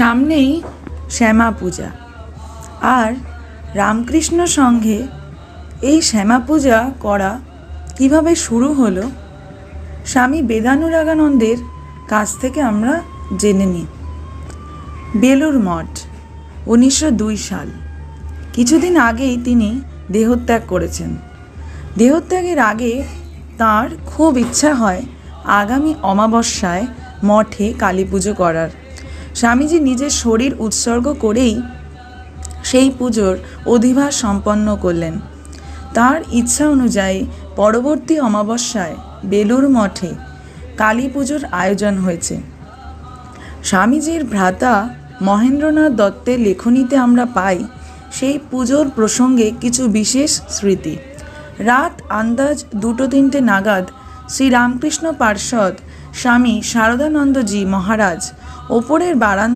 সামনেই শ্যামা পূজা আর রামকৃষ্ণ সংঘে এই শ্যামা পূজা করা কিভাবে শুরু হলো স্বামী বেদানুরাগানন্দের কাছ থেকে আমরা জেনে নিই। বেলুড় মঠ 1902 সাল। কিছুদিন আগেই তিনি দেহত্যাগ করেছেন। দেহত্যাগের আগে তাঁর খুব ইচ্ছা হয় আগামী অমাবস্যায় মঠে কালী পুজো করার। স্বামীজি নিজের শরীর উৎসর্গ করেই সেই পুজোর অধিবাস সম্পন্ন করলেন। তার ইচ্ছা অনুযায়ী পরবর্তী অমাবস্যায় বেলুড় মঠে কালী পুজোর আয়োজন হয়েছে। স্বামীজির ভ্রাতা মহেন্দ্রনাথ দত্তের লেখনীতে আমরা পাই সেই পুজোর প্রসঙ্গে কিছু বিশেষ স্মৃতি। রাত আন্দাজ 2-3টে নাগাদ শ্রীরামকৃষ্ণ পার্ষদ স্বামী শারদানন্দজি মহারাজ ওপরের বারান্দা